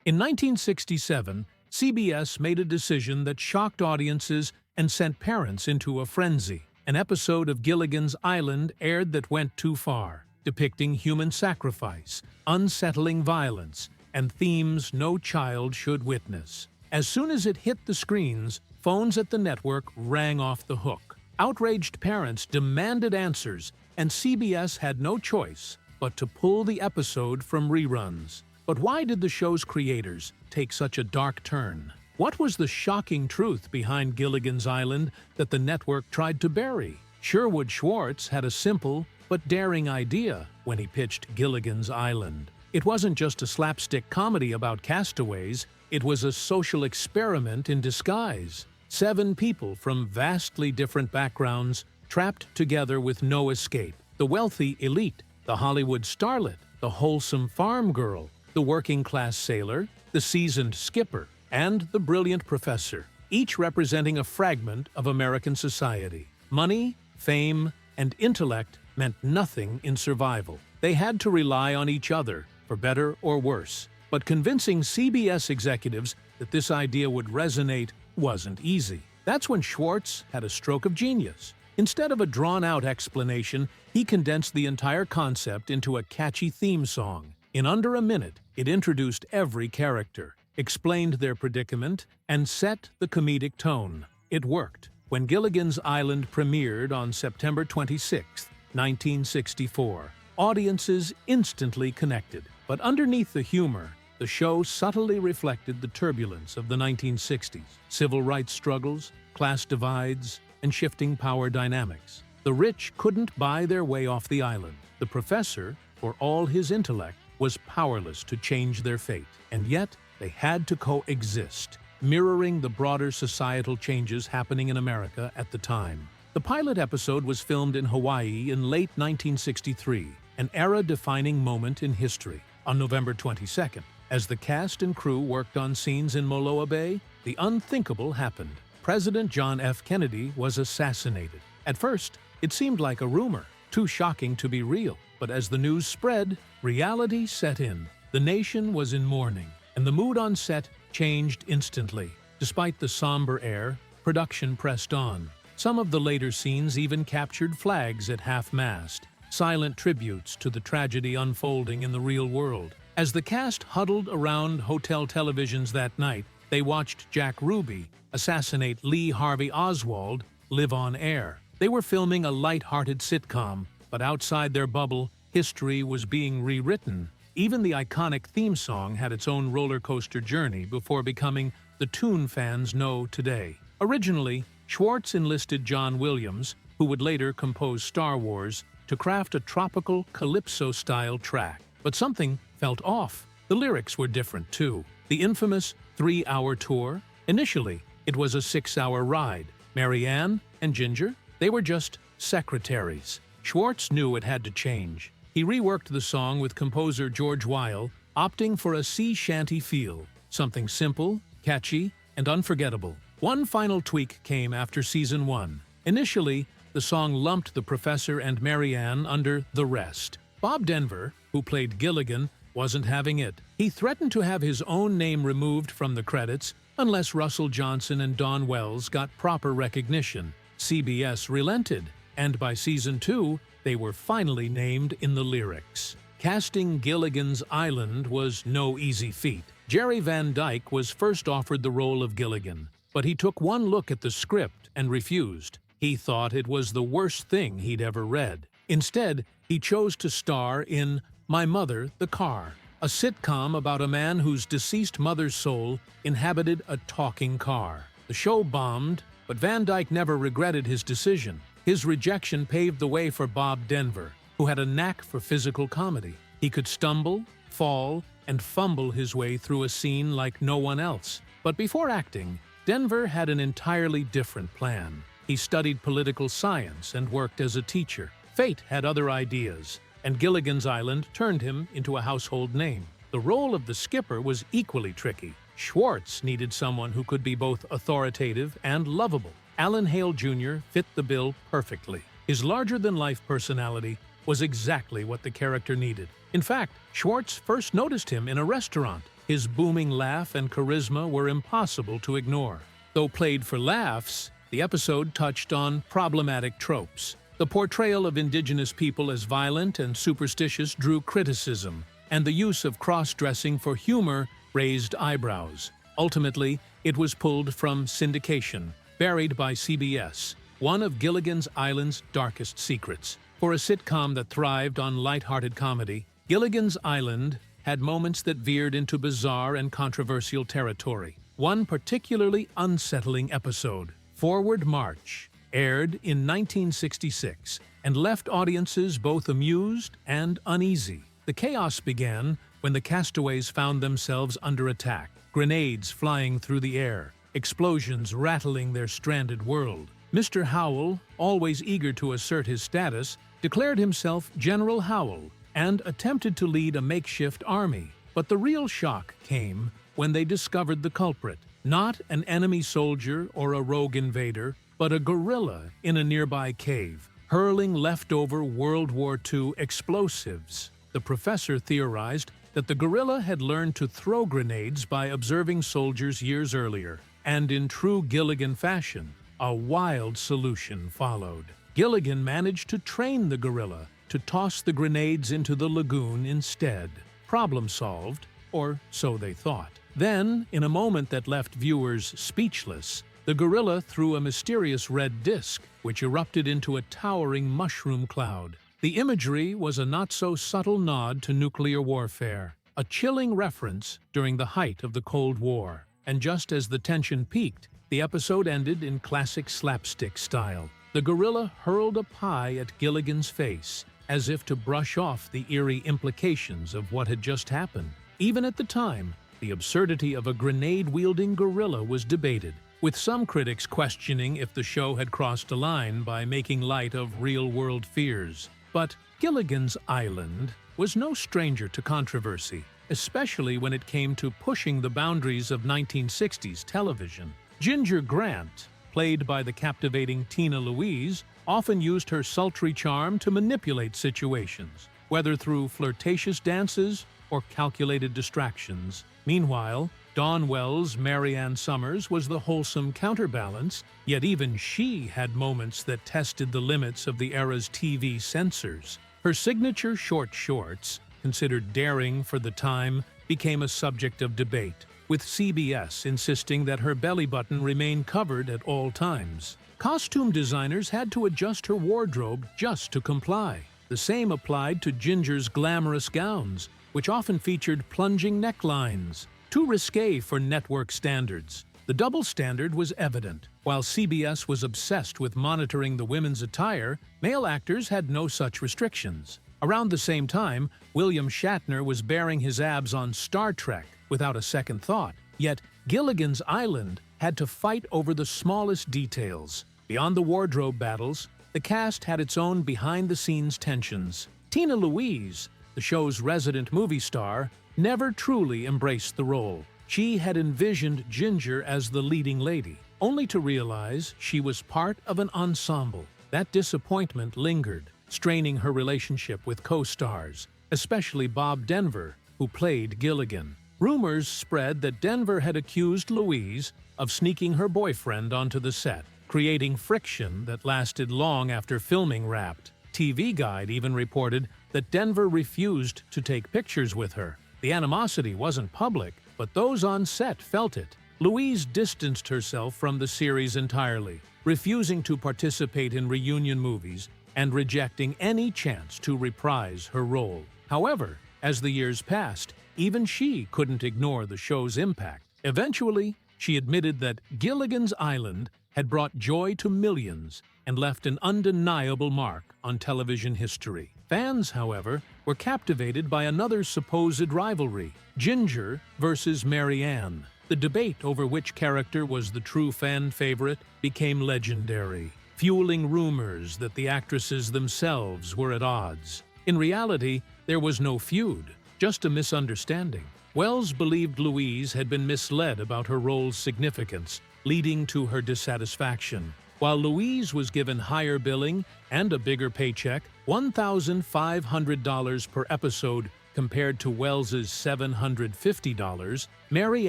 In 1967, CBS made a decision that shocked audiences and sent parents into a frenzy. An episode of Gilligan's Island aired that went too far, depicting human sacrifice, unsettling violence, and themes no child should witness. As soon as it hit the screens, phones at the network rang off the hook. Outraged parents demanded answers, and CBS had no choice but to pull the episode from reruns. But why did the show's creators take such a dark turn? What was the shocking truth behind Gilligan's Island that the network tried to bury? Sherwood Schwartz had a simple but daring idea when he pitched Gilligan's Island. It wasn't just a slapstick comedy about castaways, it was a social experiment in disguise. 7 people from vastly different backgrounds trapped together with no escape. The wealthy elite, the Hollywood starlet, the wholesome farm girl, the working-class sailor, the seasoned skipper, and the brilliant professor, each representing a fragment of American society. Money, fame, and intellect meant nothing in survival. They had to rely on each other, for better or worse. But convincing CBS executives that this idea would resonate wasn't easy. That's when Schwartz had a stroke of genius. Instead of a drawn-out explanation, he condensed the entire concept into a catchy theme song. In under a minute, it introduced every character, explained their predicament, and set the comedic tone. It worked. When Gilligan's Island premiered on September 26, 1964, audiences instantly connected. But underneath the humor, the show subtly reflected the turbulence of the 1960s, civil rights struggles, class divides, and shifting power dynamics. The rich couldn't buy their way off the island. The professor, for all his intellect, was powerless to change their fate. And yet, they had to coexist, mirroring the broader societal changes happening in America at the time. The pilot episode was filmed in Hawaii in late 1963, an era-defining moment in history. On November 22nd, as the cast and crew worked on scenes in Moloa Bay, the unthinkable happened. President John F. Kennedy was assassinated. At first, it seemed like a rumor, too shocking to be real. But as the news spread, reality set in. The nation was in mourning, and the mood on set changed instantly. Despite the somber air, production pressed on. Some of the later scenes even captured flags at half-mast, silent tributes to the tragedy unfolding in the real world. As the cast huddled around hotel televisions that night, they watched Jack Ruby assassinate Lee Harvey Oswald live on air. They were filming a light-hearted sitcom, but outside their bubble, history was being rewritten. Even the iconic theme song had its own roller coaster journey before becoming the tune fans know today. Originally, Schwartz enlisted John Williams, who would later compose Star Wars, to craft a tropical calypso-style track. But something felt off. The lyrics were different too. The infamous 3-hour tour? Initially, it was a 6-hour ride. Mary Ann and Ginger? They were just secretaries. Schwartz knew it had to change. He reworked the song with composer George Weil, opting for a sea shanty feel, something simple, catchy, and unforgettable. One final tweak came after Season 1. Initially, the song lumped the Professor and Mary Ann under The Rest. Bob Denver, who played Gilligan, wasn't having it. He threatened to have his own name removed from the credits unless Russell Johnson and Don Wells got proper recognition. CBS relented, and by Season 2, they were finally named in the lyrics. Casting Gilligan's Island was no easy feat. Jerry Van Dyke was first offered the role of Gilligan, but he took one look at the script and refused. He thought it was the worst thing he'd ever read. Instead, he chose to star in My Mother, the Car, a sitcom about a man whose deceased mother's soul inhabited a talking car. The show bombed, but Van Dyke never regretted his decision. His rejection paved the way for Bob Denver, who had a knack for physical comedy. He could stumble, fall, and fumble his way through a scene like no one else. But before acting, Denver had an entirely different plan. He studied political science and worked as a teacher. Fate had other ideas, and Gilligan's Island turned him into a household name. The role of the skipper was equally tricky. Schwartz needed someone who could be both authoritative and lovable. Alan Hale Jr. fit the bill perfectly. His larger-than-life personality was exactly what the character needed. In fact, Schwartz first noticed him in a restaurant. His booming laugh and charisma were impossible to ignore. Though played for laughs, the episode touched on problematic tropes. The portrayal of indigenous people as violent and superstitious drew criticism, and the use of cross-dressing for humor raised eyebrows. Ultimately, it was pulled from syndication, buried by CBS, one of Gilligan's Island's darkest secrets. For a sitcom that thrived on light-hearted comedy, Gilligan's Island had moments that veered into bizarre and controversial territory. One particularly unsettling episode, Forward March, aired in 1966 and left audiences both amused and uneasy. The chaos began when the castaways found themselves under attack, grenades flying through the air, explosions rattling their stranded world. Mr. Howell, always eager to assert his status, declared himself General Howell and attempted to lead a makeshift army. But the real shock came when they discovered the culprit, not an enemy soldier or a rogue invader, but a gorilla in a nearby cave, hurling leftover World War II explosives. The professor theorized that the gorilla had learned to throw grenades by observing soldiers years earlier, and in true Gilligan fashion, a wild solution followed. Gilligan managed to train the gorilla to toss the grenades into the lagoon instead. Problem solved, or so they thought. Then, in a moment that left viewers speechless, the gorilla threw a mysterious red disc, which erupted into a towering mushroom cloud. The imagery was a not-so-subtle nod to nuclear warfare, a chilling reference during the height of the Cold War. And just as the tension peaked, the episode ended in classic slapstick style. The gorilla hurled a pie at Gilligan's face, as if to brush off the eerie implications of what had just happened. Even at the time, the absurdity of a grenade-wielding gorilla was debated, with some critics questioning if the show had crossed a line by making light of real-world fears. But Gilligan's Island was no stranger to controversy, especially when it came to pushing the boundaries of 1960s television. Ginger Grant, played by the captivating Tina Louise, often used her sultry charm to manipulate situations, whether through flirtatious dances or calculated distractions. Meanwhile, Dawn Wells' Mary Ann Summers was the wholesome counterbalance, yet even she had moments that tested the limits of the era's TV censors. Her signature short shorts, considered daring for the time, became a subject of debate, with CBS insisting that her belly button remain covered at all times. Costume designers had to adjust her wardrobe just to comply. The same applied to Ginger's glamorous gowns, which often featured plunging necklines, too risque for network standards. The double standard was evident. While CBS was obsessed with monitoring the women's attire, male actors had no such restrictions. Around the same time, William Shatner was bearing his abs on Star Trek without a second thought. Yet, Gilligan's Island had to fight over the smallest details. Beyond the wardrobe battles, the cast had its own behind-the-scenes tensions. Tina Louise, the show's resident movie star, never truly embraced the role. She had envisioned Ginger as the leading lady, only to realize she was part of an ensemble. That disappointment lingered, straining her relationship with co-stars, especially Bob Denver, who played Gilligan. Rumors spread that Denver had accused Louise of sneaking her boyfriend onto the set, creating friction that lasted long after filming wrapped. TV Guide even reported that Denver refused to take pictures with her. The animosity wasn't public, but those on set felt it. Louise distanced herself from the series entirely, refusing to participate in reunion movies and rejecting any chance to reprise her role. However, as the years passed, even she couldn't ignore the show's impact. Eventually, she admitted that Gilligan's Island had brought joy to millions and left an undeniable mark on television history. Fans, however, were captivated by another supposed rivalry, Ginger versus Mary Ann. The debate over which character was the true fan favorite became legendary, fueling rumors that the actresses themselves were at odds. In reality, there was no feud, just a misunderstanding. Wells believed Louise had been misled about her role's significance, leading to her dissatisfaction. While Louise was given higher billing and a bigger paycheck, $1,500 per episode Compared to Wells's $750, Mary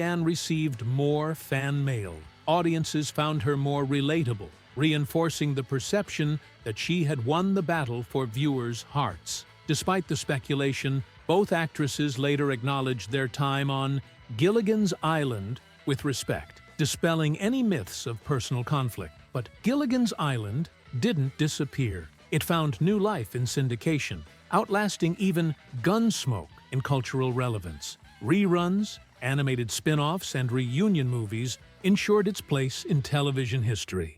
Ann received more fan mail. Audiences found her more relatable, reinforcing the perception that she had won the battle for viewers' hearts. Despite the speculation, both actresses later acknowledged their time on Gilligan's Island with respect, dispelling any myths of personal conflict. But Gilligan's Island didn't disappear. It found new life in syndication, outlasting even Gunsmoke in cultural relevance. Reruns, animated spin-offs, and reunion movies ensured its place in television history.